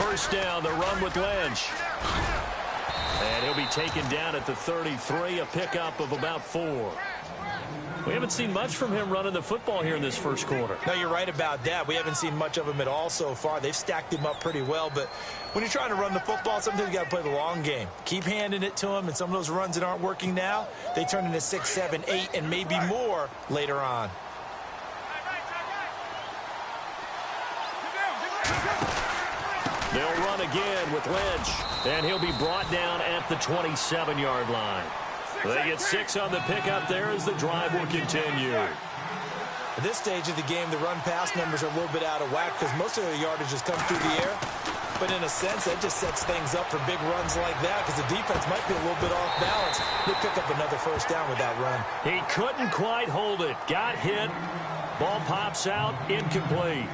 first down. The run with Lynch. And he'll be taken down at the 33, a pickup of about 4. We haven't seen much from him running the football here in this first quarter. No, you're right about that. We haven't seen much of him at all so far. They've stacked him up pretty well, but when you're trying to run the football, sometimes you got to play the long game. Keep handing it to him, and some of those runs that aren't working now, they turn into 6, 7, 8, and maybe more later on. They'll run again with Lynch, and he'll be brought down at the 27-yard line. They get 6 on the pickup there as the drive will continue. At this stage of the game, the run-pass numbers are a little bit out of whack because most of their yardage has come through the air. But in a sense, that just sets things up for big runs like that because the defense might be a little bit off balance. They pick up another first down with that run. He couldn't quite hold it. Got hit. Ball pops out. Incomplete.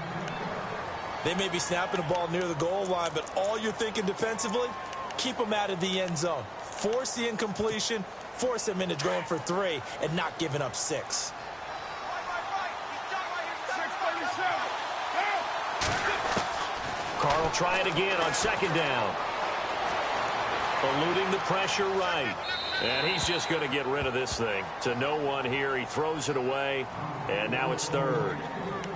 They may be snapping the ball near the goal line, but all you're thinking defensively, keep them out of the end zone. Force the incompletion, force them into going for 3, and not giving up 6. Carl try it again on second down. Eluding the pressure right. And he's just going to get rid of this thing. To no one here. He throws it away. And now it's 3rd.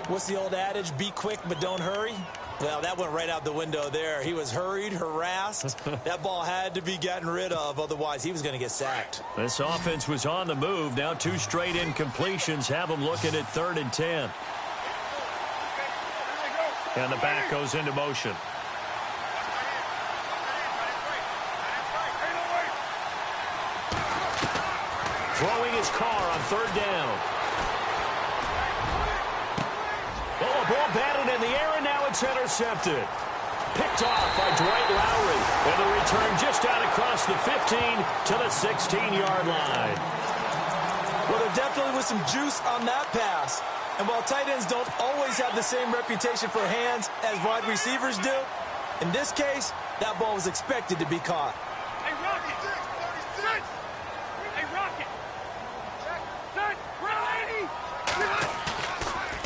What's the old adage? Be quick, but don't hurry. Well, that went right out the window there. He was hurried, harassed. That ball had to be gotten rid of. Otherwise, he was going to get sacked. This offense was on the move. Now 2 straight incompletions have them looking at 3rd and 10. And the back goes into motion. Throwing his car on 3rd down. Oh, a ball batted in the air, and now it's intercepted. Picked off by Dwight Lowry. And the return just out across the 15 to the 16-yard line. Well, there definitely was some juice on that pass. And while tight ends don't always have the same reputation for hands as wide receivers do, in this case, that ball was expected to be caught. Hey, Rocket! Hey, Rocket!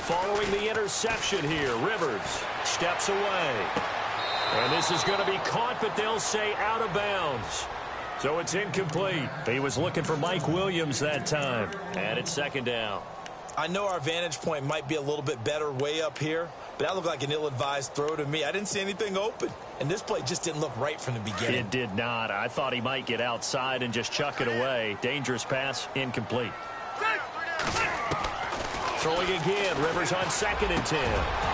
Following the interception here, Rivers steps away. And this is going to be caught, but they'll say out of bounds. So it's incomplete. He was looking for Mike Williams that time. And it's 2nd down. I know our vantage point might be a little bit better way up here, but that looked like an ill-advised throw to me. I didn't see anything open, and this play just didn't look right from the beginning. It did not. I thought he might get outside and just chuck it away. Dangerous pass, incomplete. Throwing again, Rivers on 2nd and 10.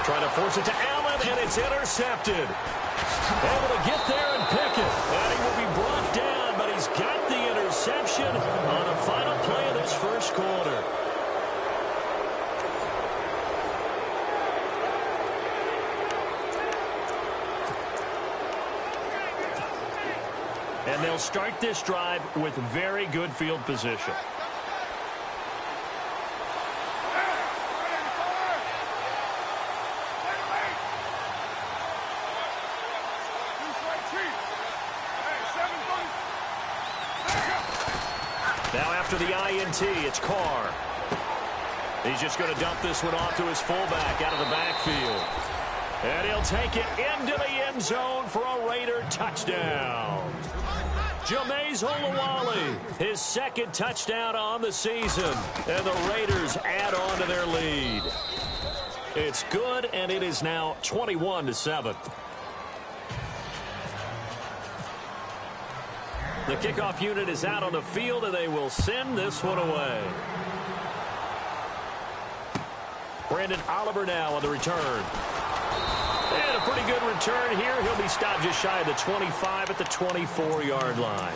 Trying to force it to Allen, and it's intercepted. Able to get there and pick it. And he will be brought down, but he's got the interception on the final play of this first quarter. And they'll start this drive with very good field position. Now after the INT, it's Carr. He's just going to dump this one off to his fullback out of the backfield. And he'll take it into the end zone for a Raider touchdown. Jameis Olawale, his 2nd touchdown on the season. And the Raiders add on to their lead. It's good, and it is now 21-7. The kickoff unit is out on the field, and they will send this one away. Brandon Oliver now on the return. And a pretty good return here. He'll be stopped just shy of the 25 at the 24-yard line.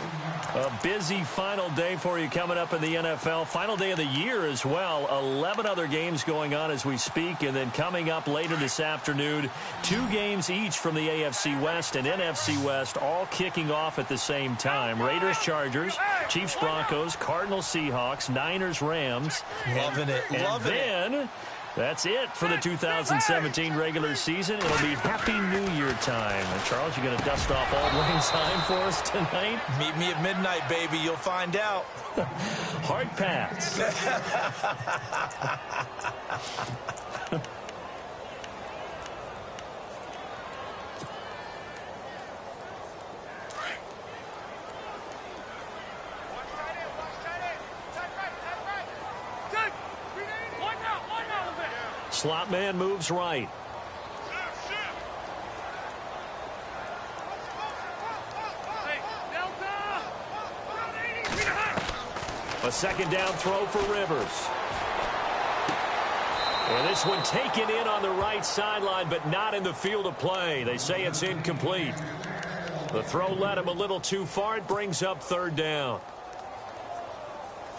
A busy final day for you coming up in the NFL. Final day of the year as well. 11 other games going on as we speak. And then coming up later this afternoon, 2 games each from the AFC West and NFC West, all kicking off at the same time. Raiders, Chargers, Chiefs, Broncos, Cardinals, Seahawks, Niners, Rams. Loving it. Loving it. That's it for the 2017 regular season. It'll be Happy New Year time. And Charles, you going to dust off Auld Lang Syne for us tonight? Meet me at midnight, baby. You'll find out. Hard pass. Slot man moves right. A second down throw for Rivers. And this one taken in on the right sideline, but not in the field of play. They say it's incomplete. The throw led him a little too far. It brings up third down.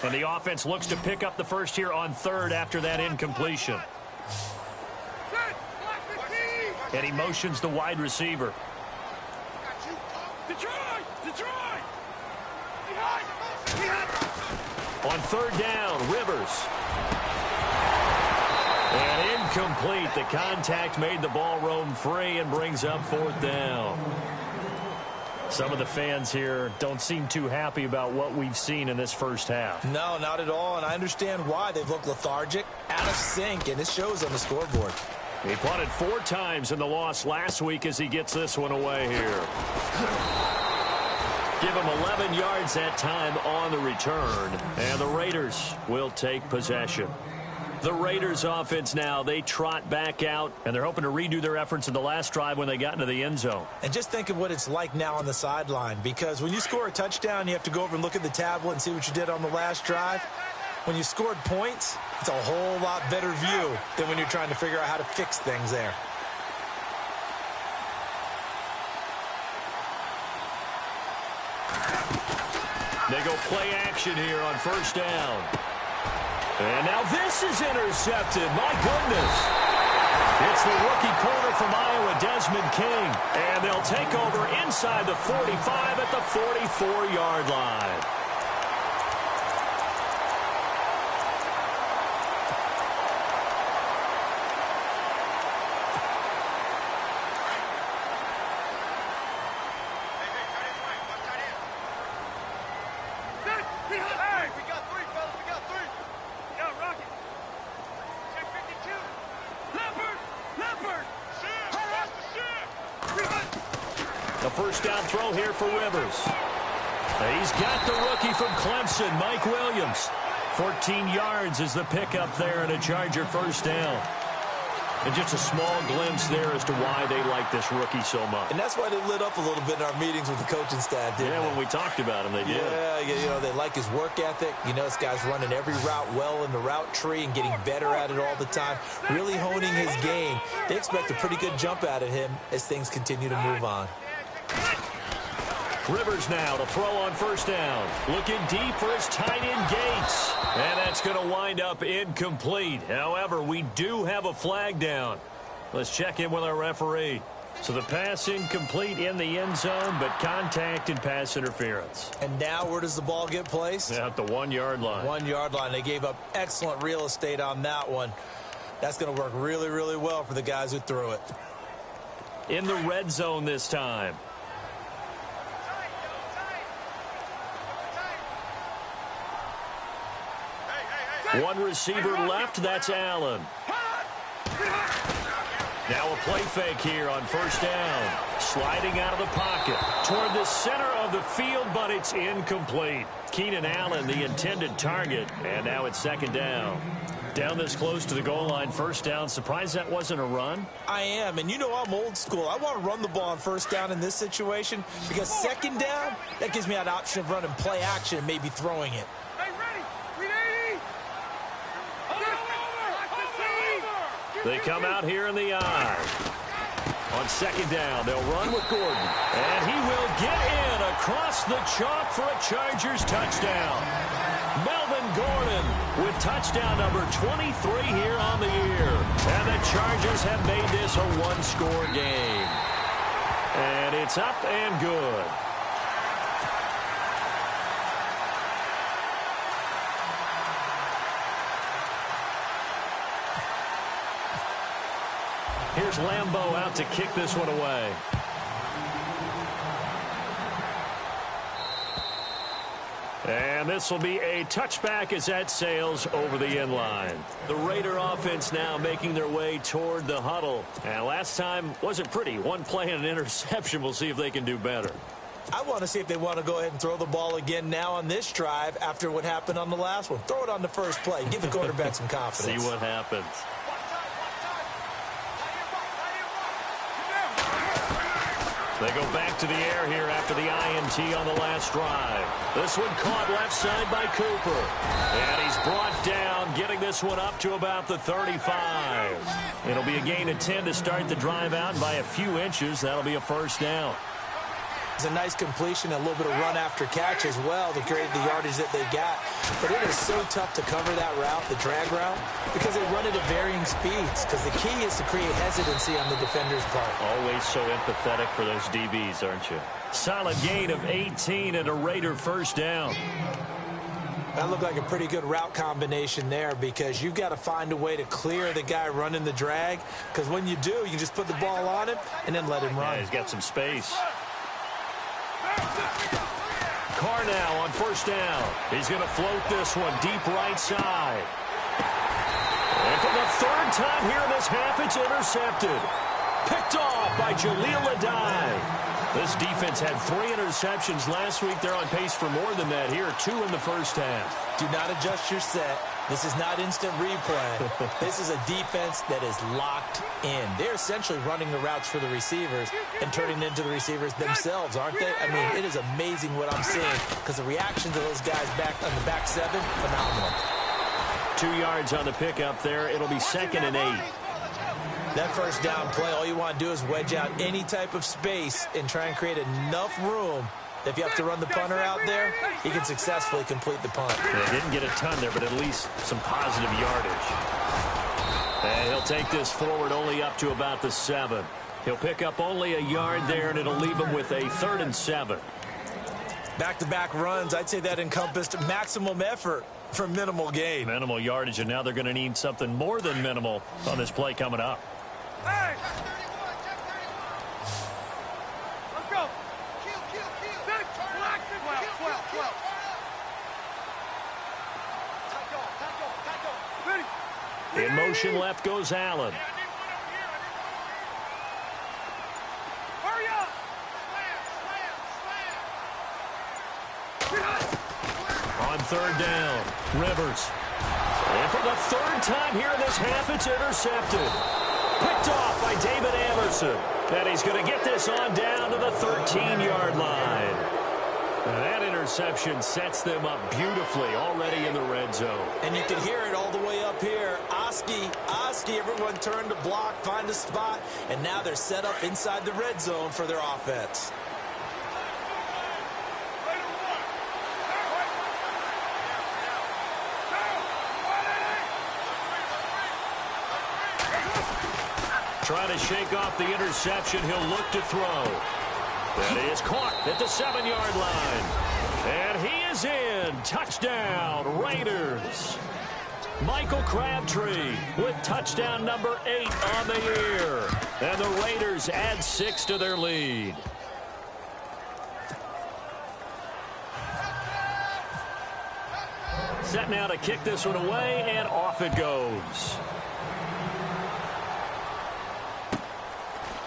And the offense looks to pick up the first here on third after that incompletion. And he motions the wide receiver. On third down, Rivers. And incomplete. The contact made the ball roam free and brings up fourth down. Some of the fans here don't seem too happy about what we've seen in this first half. No, not at all, and I understand why. They've looked lethargic, out of sync, and it shows on the scoreboard. He punted 4 times in the loss last week as he gets this one away here. Give him 11 yards that time on the return, and the Raiders will take possession. The Raiders offense now, they trot back out, and they're hoping to redo their efforts in the last drive when they got into the end zone. And just think of what it's like now on the sideline, because when you score a touchdown, you have to go over and look at the tablet and see what you did on the last drive. When you scored points, it's a whole lot better view than when you're trying to figure out how to fix things there. They go play action here on first down. And now this is intercepted. My goodness. It's the rookie corner from Iowa, Desmond King. And they'll take over inside the 45 at the 44-yard line. First down throw here for Rivers. He's got the rookie from Clemson, Mike Williams. 14 yards is the pickup there and a Charger first down. And just a small glimpse there as to why they like this rookie so much. And that's why they lit up a little bit in our meetings with the coaching staff, didn't they? When we talked about him, they did. Yeah, you know, they like his work ethic. You know, this guy's running every route well in the route tree and getting better at it all the time, really honing his game. They expect a pretty good jump out of him as things continue to move on. Rivers now to throw on first down. Looking deep for his tight end Gates. And that's going to wind up incomplete. However, we do have a flag down. Let's check in with our referee. So the pass incomplete in the end zone, but contact and pass interference. And now where does the ball get placed? At the 1-yard line. 1-yard line. They gave up excellent real estate on that one. That's going to work really, really well for the guys who threw it. In the red zone this time. One receiver left, that's Allen. Now a play fake here on first down. Sliding out of the pocket toward the center of the field, but it's incomplete. Keenan Allen, the intended target, and now it's second down. Down this close to the goal line, first down. Surprised that wasn't a run? I am, and you know I'm old school. I want to run the ball on first down in this situation because second down, that gives me an option of running play action and maybe throwing it. They come out here in the eye. On second down, they'll run with Gordon. And he will get in across the chalk for a Chargers touchdown. Melvin Gordon with touchdown number 23 here on the year. And the Chargers have made this a one-score game. And it's up and good. Here's Lambeau out to kick this one away. And this will be a touchback as that sails over the end line. The Raider offense now making their way toward the huddle. And last time wasn't pretty. One play and an interception. We'll see if they can do better. I want to see if they want to go ahead and throw the ball again now on this drive after what happened on the last one. Throw it on the first play. Give the quarterback some confidence. See what happens. They go back to the air here after the INT on the last drive. This one caught left side by Cooper. And he's brought down, getting this one up to about the 35. It'll be a gain of 10 to start the drive out, and by a few inches, that'll be a first down. It's a nice completion, a little bit of run after catch as well to create the yardage that they got. But it is so tough to cover that route, the drag route, because they run it at varying speeds. Because the key is to create hesitancy on the defender's part. Always so empathetic for those DBs, aren't you? Solid gain of 18 and a Raider first down. That looked like a pretty good route combination there, because you've got to find a way to clear the guy running the drag. Because when you do, you just put the ball on him and then let him run. Yeah, he's got some space. Carr now on first down. He's going to float this one deep right side. And for the third time here in this half, it's intercepted. Picked off by Jaleel Adai. This defense had 3 interceptions last week. They're on pace for more than that here. 2 in the first half. Do not adjust your set. This is not instant replay. This is a defense that is locked in. They're essentially running the routes for the receivers and turning into the receivers themselves, aren't they? I mean, it is amazing what I'm seeing, because the reaction to those guys back on the back 7, phenomenal. 2 yards on the pickup there. It'll be 2nd and 8. That first down play, all you want to do is wedge out any type of space and try and create enough room. If you have to run the punter out there, he can successfully complete the punt. They didn't get a ton there, but at least some positive yardage. And he'll take this forward only up to about the 7. He'll pick up only a yard there, and it'll leave him with a 3rd and 7. Back-to-back runs, I'd say that encompassed maximum effort for minimal gain. Minimal yardage, and now they're going to need something more than minimal on this play coming up. Hey! Let's go! Kill. 12. In motion left goes Allen. Hurry up! On 3rd down, Rivers. And for the 3rd time here in this half, it's intercepted. Picked off by David Anderson. And he's going to get this on down to the 13-yard line. And that interception sets them up beautifully already in the red zone. And you can hear it all the way up here. Oski, everyone turned to block, find a spot, and now they're set up inside the red zone for their offense. Trying to shake off the interception. He'll look to throw. That is caught at the 7-yard line. And he is in. Touchdown, Raiders. Michael Crabtree with touchdown number 8 on the year. And the Raiders add 6 to their lead. Set now to kick this one away, and off it goes.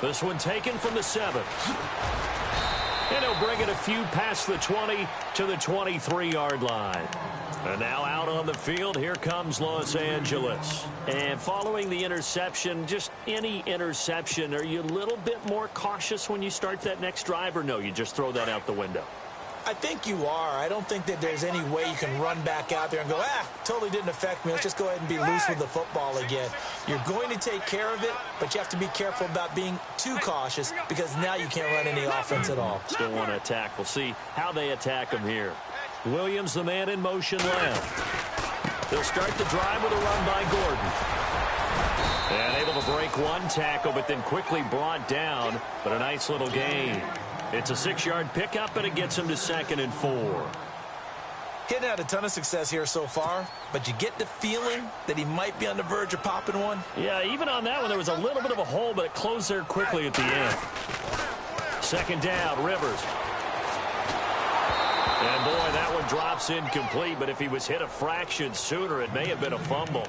This one taken from the 7. And he'll bring it a few past the 20 to the 23-yard line. And now out on the field, here comes Los Angeles. And following the interception, just any interception, are you a little bit more cautious when you start that next drive, or no, you just throw that out the window? I think you are. I don't think that there's any way you can run back out there and go, totally didn't affect me. Let's just go ahead and be loose with the football again. You're going to take care of it, but you have to be careful about being too cautious, because now you can't run any offense at all. Still want to attack. We'll see how they attack him here. Williams, the man in motion left. They'll start the drive with a run by Gordon. And able to break one tackle, but then quickly brought down. But a nice little gain. It's a 6-yard pickup, and it gets him to 2nd and 4. He hadn't had a ton of success here so far, but you get the feeling that he might be on the verge of popping one. Yeah, even on that one, there was a little bit of a hole, but it closed there quickly at the end. 2nd down, Rivers. And, boy, that one drops incomplete, but if he was hit a fraction sooner, it may have been a fumble.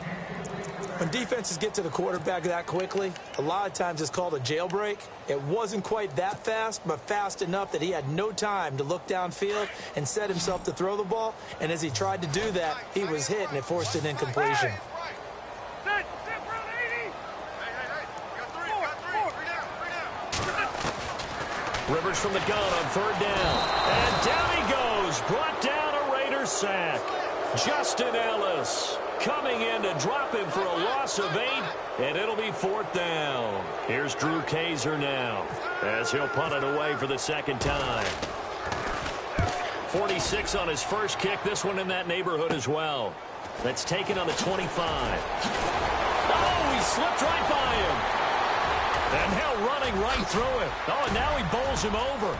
When defenses get to the quarterback that quickly, a lot of times it's called a jailbreak. It wasn't quite that fast, but fast enough that he had no time to look downfield and set himself to throw the ball. And as he tried to do that, he was hit, and it forced an incompletion. Rivers from the gun on third down. And down he goes. Brought down a Raiders sack. Justin Ellis coming in to drop him for a loss of 8, and it'll be fourth down. Here's Drew Kaiser now as he'll punt it away for the second time. 46 on his first kick. This one in that neighborhood as well. That's taken on the 25. Oh, he slipped right by him. And now running right through him. Oh, and now he bowls him over.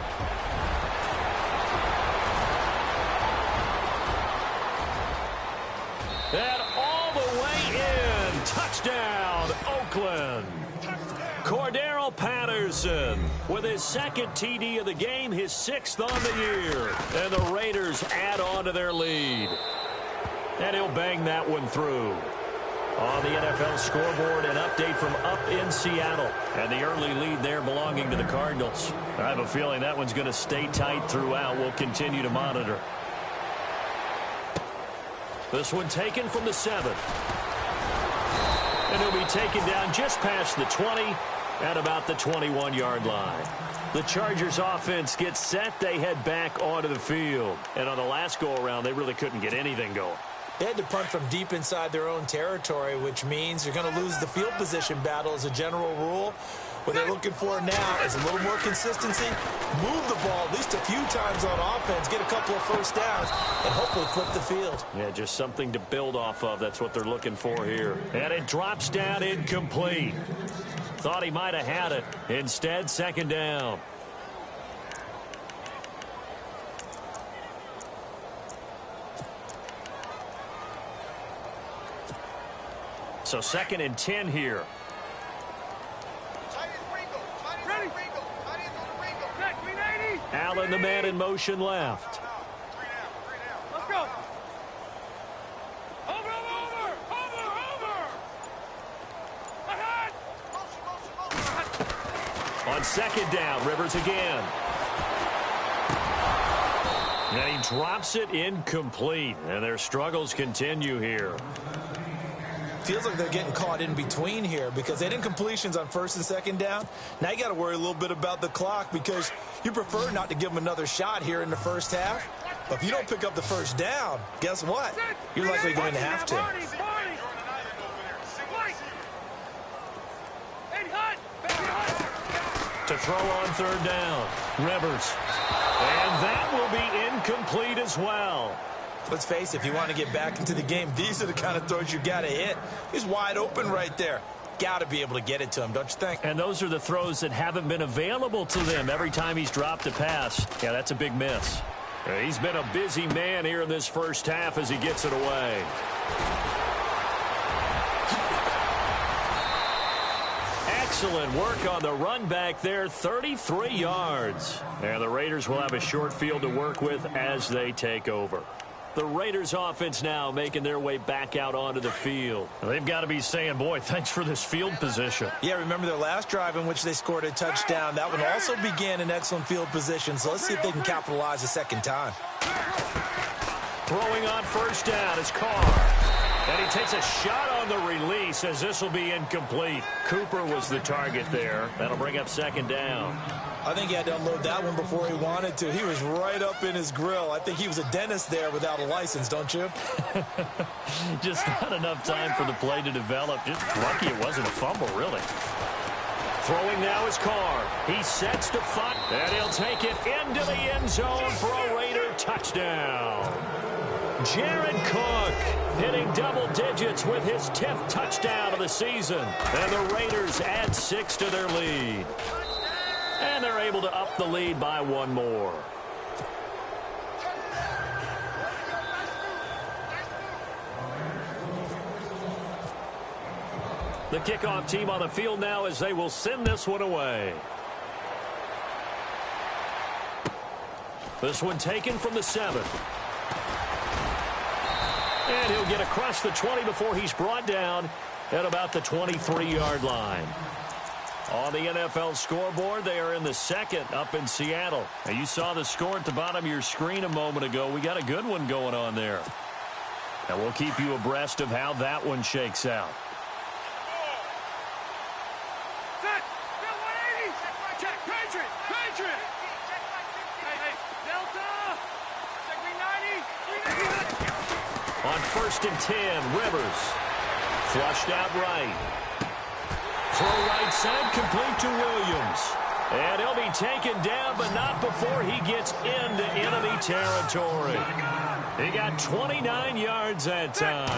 And all the way in. Touchdown, Oakland. Cordero Patterson with his second TD of the game, his 6th on the year. And the Raiders add on to their lead. And he'll bang that one through. On the NFL scoreboard, an update from up in Seattle. And the early lead there belonging to the Cardinals. I have a feeling that one's going to stay tight throughout. We'll continue to monitor. This one taken from the 7. And he'll be taken down just past the 20 at about the 21-yard line. The Chargers offense gets set. They head back onto the field. And on the last go-around, they really couldn't get anything going. They had to punt from deep inside their own territory, which means you're going to lose the field position battle as a general rule. What they're looking for now is a little more consistency, move the ball at least a few times on offense, get a couple of first downs, and hopefully flip the field. Yeah, just something to build off of. That's what they're looking for here. And it drops down incomplete. Thought he might have had it. Instead, second down. So 2nd and 10 here. Allen, the man in motion left. Let's go. Over. Ahead. On second down, Rivers again. And he drops it incomplete. And their struggles continue here. Feels like they're getting caught in between here because they didn't completions on 1st and 2nd down. Now you got to worry a little bit about the clock because you prefer not to give them another shot here in the first half. But if you don't pick up the first down, guess what? You're likely going to have to. To throw on third down, Rivers. And that will be incomplete as well. Let's face it, if you want to get back into the game, these are the kind of throws you got to hit. He's wide open right there. Got to be able to get it to him, don't you think? And those are the throws that haven't been available to them every time he's dropped a pass. Yeah, that's a big miss. He's been a busy man here in this first half as he gets it away. Excellent work on the run back there, 33 yards. And the Raiders will have a short field to work with as they take over. The Raiders offense now making their way back out onto the field. They've got to be saying, boy, thanks for this field position. Yeah, remember their last drive in which they scored a touchdown. That one also began in excellent field position, so let's see if they can capitalize a second time. Throwing on first down is Carr. And he takes a shot on the release as this will be incomplete. Cooper was the target there. That'll bring up second down. I think he had to unload that one before he wanted to. He was right up in his grill. I think he was a dentist there without a license, don't you? Just not enough time for the play to develop. Just lucky it wasn't a fumble, really. Throwing now is Carr. He sets to punt, and he'll take it into the end zone for a Raider touchdown. Jared Cook hitting double digits with his 10th touchdown of the season. And the Raiders add 6 to their lead. And they're able to up the lead by one more. The kickoff team on the field now as they will send this one away. This one taken from the 7. And he'll get across the 20 before he's brought down at about the 23-yard line. On the NFL scoreboard, they are in the 2nd up in Seattle. Now, you saw the score at the bottom of your screen a moment ago. We got a good one going on there. And we'll keep you abreast of how that one shakes out. Patriot! Patriot! Hey, Delta! Check me 90! On 1st and 10, Rivers. Flushed out right. Throw right side, complete to Williams. And he'll be taken down, but not before he gets into enemy territory. He got 29 yards that time.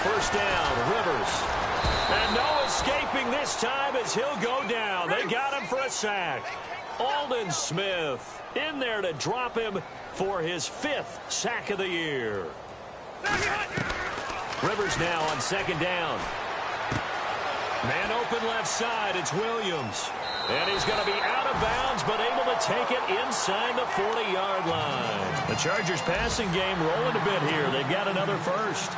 1st down, Rivers. And no escaping this time as he'll go down. They got him for a sack. Aldon Smith in there to drop him for his 5th sack of the year. Rivers now on 2nd down. Man open left side, it's Williams. And he's going to be out of bounds, but able to take it inside the 40-yard line. The Chargers passing game rolling a bit here. They've got another first.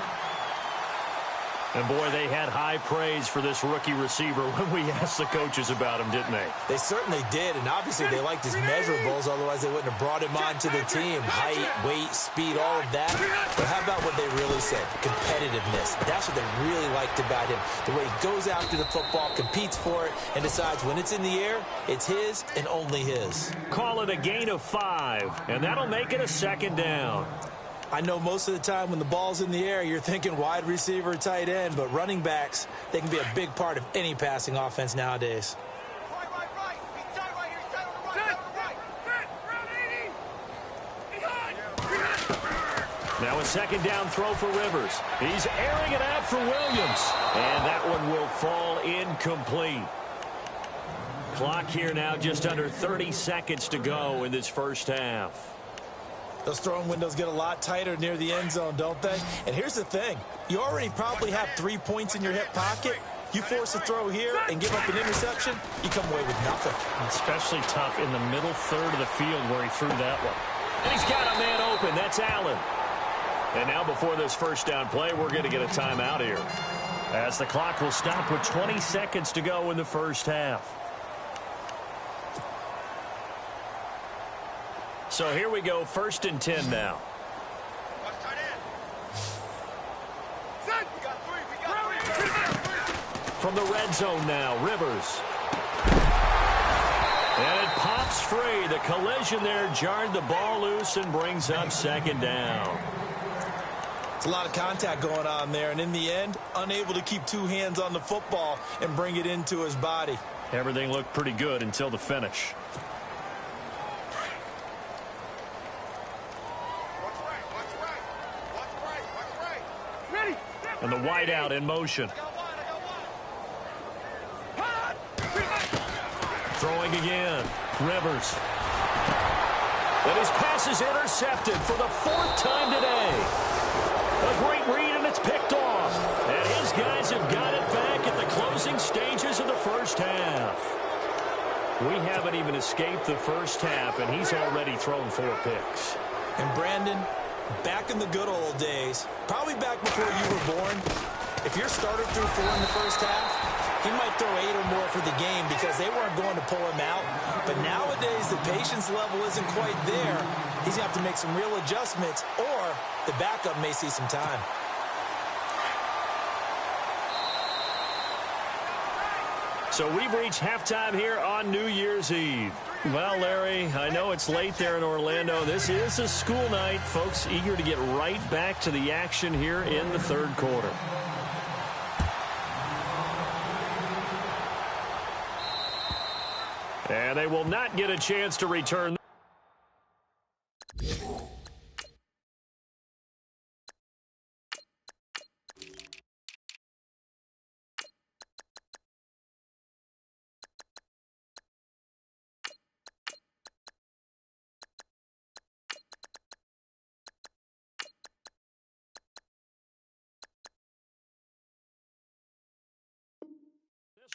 And, boy, they had high praise for this rookie receiver when we asked the coaches about him, didn't they? They certainly did, and obviously they liked his measurables. Otherwise, they wouldn't have brought him onto the team. Height, weight, speed, all of that. But how about what they really said? Competitiveness. That's what they really liked about him. The way he goes after the football, competes for it, and decides when it's in the air, it's his and only his. Call it a gain of 5, and that'll make it a 2nd down. I know most of the time when the ball's in the air, you're thinking wide receiver, tight end, but running backs, they can be a big part of any passing offense nowadays. Right. He's tight right here. He's tight on the right. Set. Round 80. Now a 2nd down throw for Rivers. He's airing it out for Williams. And that one will fall incomplete. Clock here now just under 30 seconds to go in this 1st half. Those throwing windows get a lot tighter near the end zone, don't they? And here's the thing. You already probably have 3 points in your hip pocket. You force a throw here and give up an interception, you come away with nothing. Especially tough in the middle third of the field where he threw that one. And he's got a man open. That's Allen. And now before this 1st down play, we're going to get a timeout here, as the clock will stop with 20 seconds to go in the 1st half. So here we go, 1st and 10 now. Watch tight end. Set. We got 3. From the red zone now, Rivers. And it pops free. The collision there jarred the ball loose and brings up 2nd down. It's a lot of contact going on there, and in the end, unable to keep 2 hands on the football and bring it into his body. Everything looked pretty good until the finish. And the wideout in motion. Throwing again. Rivers. And his pass is intercepted for the 4th time today. A great read, and it's picked off. And his guys have got it back at the closing stages of the 1st half. We haven't even escaped the 1st half, and he's already thrown 4 picks. And Brandon, back in the good old days, probably back before you were born, if your starter threw 4 in the 1st half, he might throw 8 or more for the game because they weren't going to pull him out. But nowadays, the patience level isn't quite there. He's going to have to make some real adjustments, or the backup may see some time. So we've reached halftime here on New Year's Eve. Well, Larry, I know it's late there in Orlando. This is a school night. Folks eager to get right back to the action here in the 3rd quarter. And they will not get a chance to return.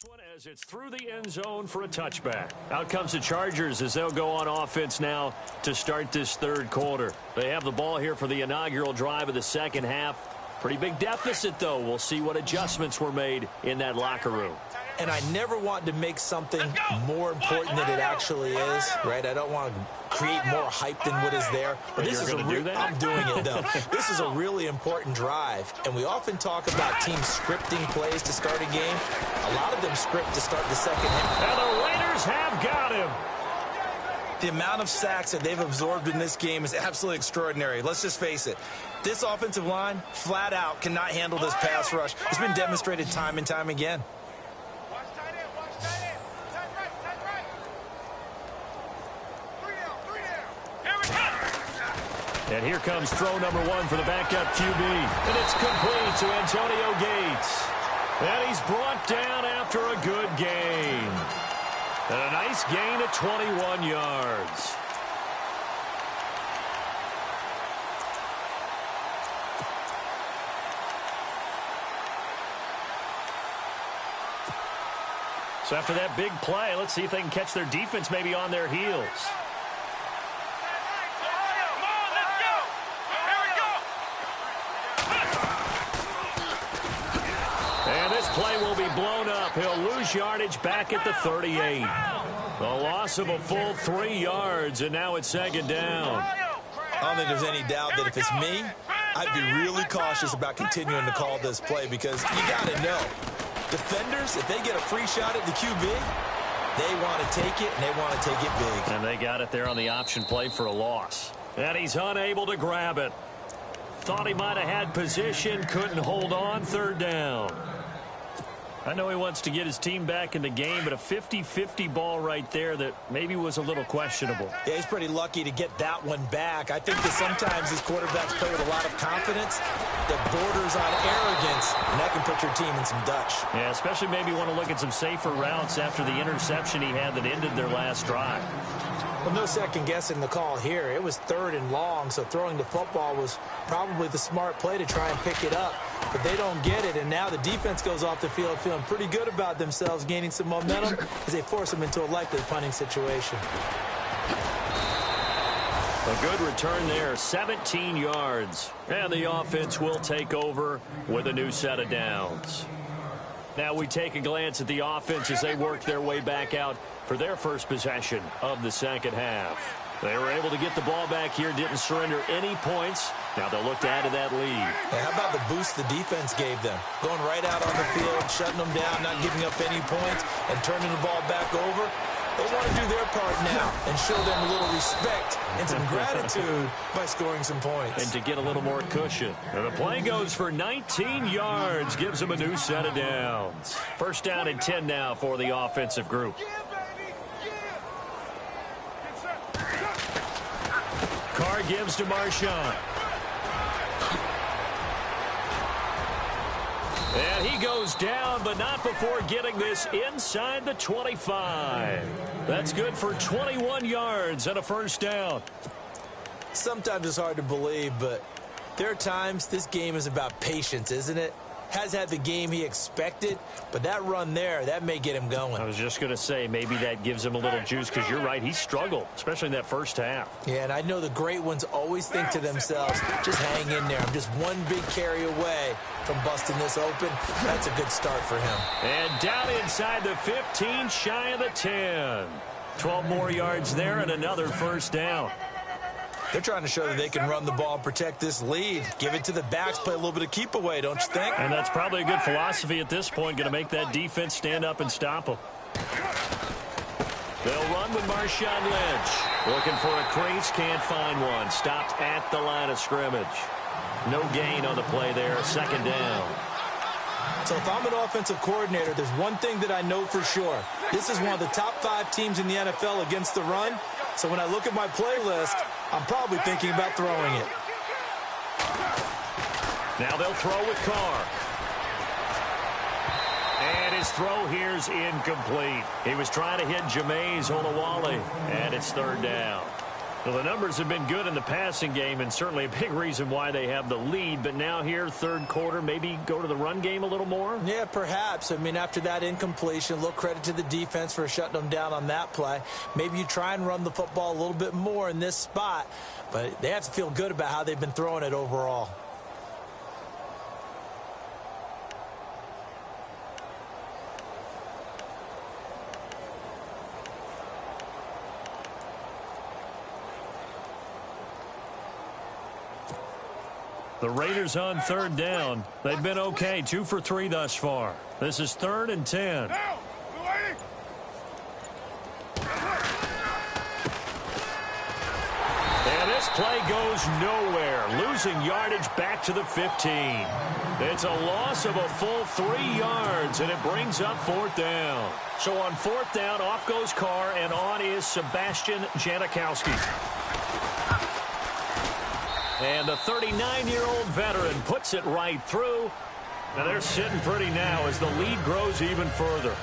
One as it's through the end zone for a touchback. Out comes the Chargers as they'll go on offense now to start this 3rd quarter. They have the ball here for the inaugural drive of the 2nd half. Pretty big deficit, though. We'll see what adjustments were made in that locker room. And I never want to make something more important than it actually is, right? I don't want to create more hype than what is there. But this is I'm doing it, though. This is a really important drive. And we often talk about teams scripting plays to start a game. A lot of them script to start the 2nd half. And the Raiders Raiders have got him. The amount of sacks that they've absorbed in this game is absolutely extraordinary. Let's just face it. This offensive line, flat out, cannot handle this pass rush. It's been demonstrated time and time again. Watch tight end. Watch tight end. Tight right. 3 down. Here we go. And here comes throw number 1 for the backup QB. And it's complete to Antonio Gates. And he's brought down after a good gain. And a nice gain of 21 yards. So after that big play, let's see if they can catch their defense maybe on their heels. And this play will be blown up. He'll lose yardage back at the 38. A loss of a full 3 yards, and now it's 2nd down. I don't think there's any doubt that if it's me, I'd be really cautious about continuing to call this play because you got to know, defenders, if they get a free shot at the QB, they want to take it, and they want to take it big. And they got it there on the option play for a loss. And he's unable to grab it. Thought he might have had position, couldn't hold on, 3rd down. I know he wants to get his team back in the game, but a 50-50 ball right there that maybe was a little questionable. Yeah, he's pretty lucky to get that one back. I think that sometimes these quarterbacks play with a lot of confidence that borders on arrogance, and that can put your team in some Dutch. Yeah, especially maybe want to look at some safer routes after the interception he had that ended their last drive. Well, no second guessing the call here. It was 3rd and long, so throwing the football was probably the smart play to try and pick it up. But they don't get it, and now the defense goes off the field feeling pretty good about themselves, gaining some momentum as they force them into a likely punting situation. A good return there, 17 yards. And the offense will take over with a new set of downs. Now we take a glance at the offense as they work their way back out for their first possession of the 2nd half. They were able to get the ball back here, didn't surrender any points. Now they'll look to add to that lead. Yeah, how about the boost the defense gave them? Going right out on the field, shutting them down, not giving up any points, and turning the ball back over. They want to do their part now and show them a little respect and some gratitude by scoring some points. And to get a little more cushion. And the play goes for 19 yards, gives them a new set of downs. 1st down and 10 now for the offensive group. Carr gives to Marshawn. And he goes down, but not before getting this inside the 25. That's good for 21 yards and a 1st down. Sometimes it's hard to believe, but there are times this game is about patience, isn't it? Has had the game he expected, but that run there, that may get him going. I was just going to say, maybe that gives him a little juice, because you're right, he struggled, especially in that 1st half. Yeah, and I know the great ones always think to themselves, just hang in there. I'm just one big carry away from busting this open. That's a good start for him. And down inside the 15, shy of the 10. 12 more yards there and another 1st down. They're trying to show that they can run the ball and protect this lead. Give it to the backs, play a little bit of keep away, don't you think? And that's probably a good philosophy at this point, going to make that defense stand up and stop them. They'll run with Marshawn Lynch. Looking for a crease, can't find one. Stopped at the line of scrimmage. No gain on the play there, 2nd down. So if I'm an offensive coordinator, there's one thing that I know for sure. This is one of the top 5 teams in the NFL against the run. So when I look at my playlist, I'm probably thinking about throwing it. Now they'll throw with Carr. And his throw here's incomplete. He was trying to hit Jameis Olawale, and it's 3rd down. Well, the numbers have been good in the passing game, and certainly a big reason why they have the lead. But now here, 3rd quarter, maybe go to the run game a little more? Yeah, perhaps. I mean, after that incompletion, a little credit to the defense for shutting them down on that play. Maybe you try and run the football a little bit more in this spot. But they have to feel good about how they've been throwing it overall. The Raiders on 3rd down. They've been okay, 2 for 3 thus far. This is 3rd and 10. play goes nowhere, losing yardage back to the 15. It's a loss of a full 3 yards, and it brings up 4th down. So on 4th down, off goes Carr, and on is Sebastian Janikowski. And the 39-year-old veteran puts it right through. And they're sitting pretty now as the lead grows even further.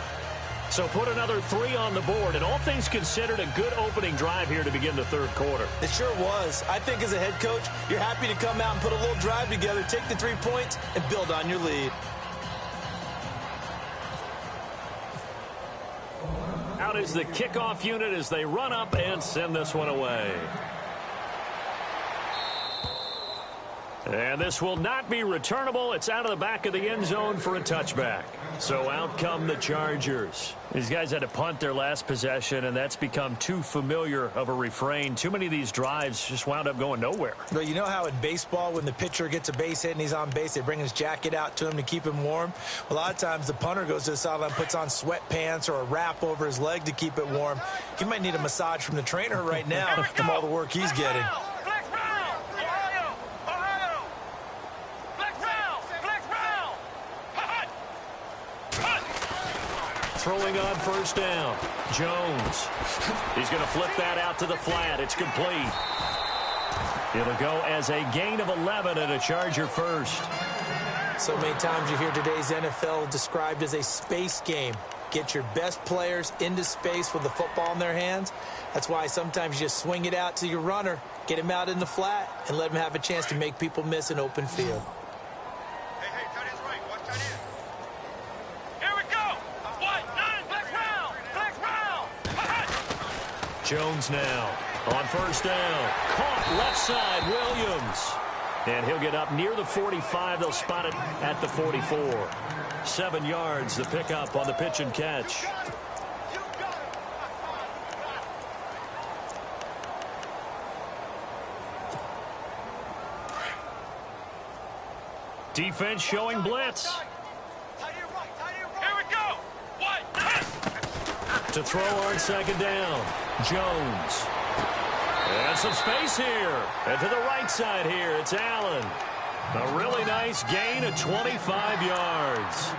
So put another 3 on the board, and all things considered, a good opening drive here to begin the 3rd quarter. It sure was. I think as a head coach, you're happy to come out and put a little drive together, take the 3 points, and build on your lead. Out is the kickoff unit as they run up and send this one away. And this will not be returnable. It's out of the back of the end zone for a touchback. So out come the Chargers. These guys had to punt their last possession, and that's become too familiar of a refrain. Too many of these drives just wound up going nowhere. But you know how in baseball, when the pitcher gets a base hit and he's on base, they bring his jacket out to him to keep him warm? A lot of times the punter goes to the sideline, puts on sweatpants or a wrap over his leg to keep it warm. He might need a massage from the trainer right now from all the work he's getting. Throwing on 1st down. Jones. He's going to flip that out to the flat. It's complete. It'll go as a gain of 11 and a Charger first. So many times you hear today's NFL described as a space game. Get your best players into space with the football in their hands. That's why sometimes you just swing it out to your runner, get him out in the flat, and let him have a chance to make people miss an open field. Jones now on 1st down. Caught left side, Williams. And he'll get up near the 45. They'll spot it at the 44. 7 yards, the pickup on the pitch and catch. Defense showing blitz. To throw on 2nd down. Jones. And some space here. And to the right side here, it's Allen. A really nice gain of 25 yards.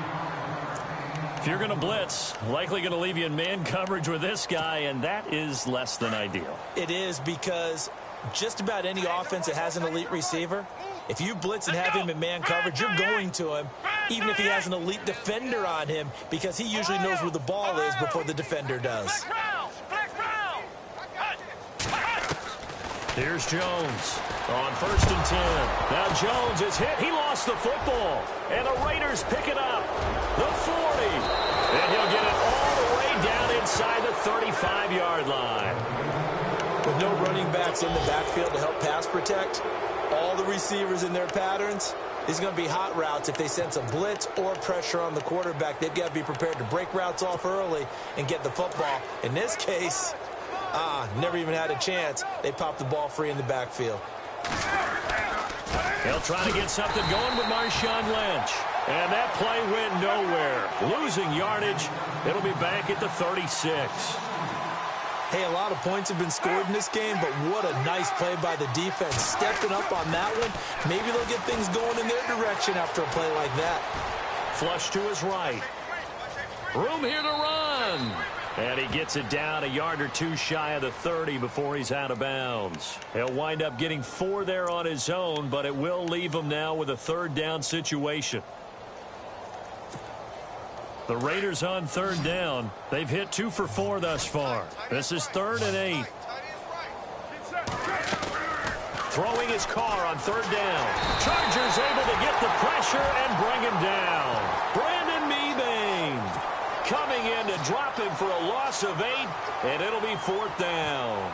If you're going to blitz, likely going to leave you in man coverage with this guy, and that is less than ideal. It is, because just about any offense that has an elite receiver, if you blitz and have him in man coverage, you're going to him, even if he has an elite defender on him, because he usually knows where the ball is before the defender does. Here's Jones on 1st and 10. Now Jones is hit. He lost the football. And the Raiders pick it up. The 40. And he'll get it all the way down inside the 35-yard line. With no running backs in the backfield to help pass protect, all the receivers in their patterns, these are going to be hot routes. If they sense a blitz or pressure on the quarterback, they've got to be prepared to break routes off early and get the football. In this case, never even had a chance. They popped the ball free in the backfield. They'll try to get something going with Marshawn Lynch. And that play went nowhere. Losing yardage. It'll be back at the 36. Hey, a lot of points have been scored in this game, but what a nice play by the defense. Stepping up on that one. Maybe they'll get things going in their direction after a play like that. Flush to his right. Room here to run. And he gets it down a yard or two shy of the 30 before he's out of bounds. He'll wind up getting 4 there on his own, but it will leave him now with a 3rd down situation. The Raiders on 3rd down. They've hit 2 for 4 thus far. This is 3rd and 8. Throwing his car on 3rd down. Chargers able to get the pressure and bring him down. Brandon Mebane coming in to drop him for a loss of 8, and it'll be 4th down.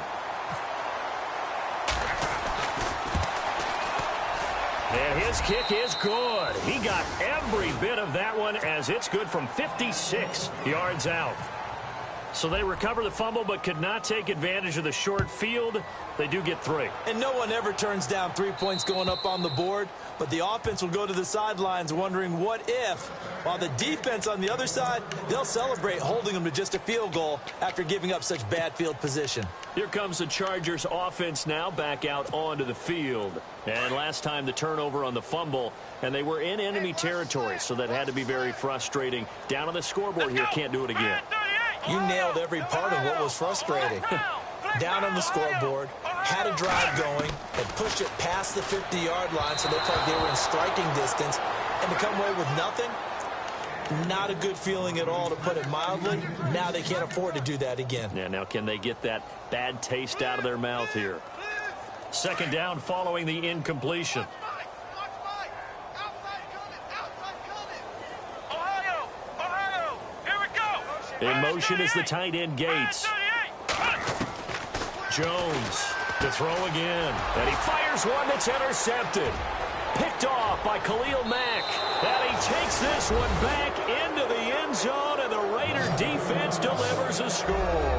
And his kick is good. He got every bit of that one as it's good from 56 yards out. So they recover the fumble but could not take advantage of the short field. They do get 3. And no one ever turns down 3 points going up on the board, but the offense will go to the sidelines wondering what if, while the defense on the other side, they'll celebrate holding them to just a field goal after giving up such bad field position. Here comes the Chargers offense now back out onto the field. And last time the turnover on the fumble, and they were in enemy territory, so that had to be very frustrating. Down on the scoreboard here, can't do it again. You nailed every part of what was frustrating. Down on the scoreboard, had a drive going, and pushed it past the 50-yard line so they looked like they were in striking distance, and to come away with nothing, not a good feeling at all, to put it mildly. Now they can't afford to do that again. Yeah, now can they get that bad taste out of their mouth here? Second down following the incompletion. In motion is the tight end Gates. Jones to throw again. And he fires one that's intercepted. Picked off by Khalil Mack. And he takes this one back into the end zone, and the Raider defense delivers a score.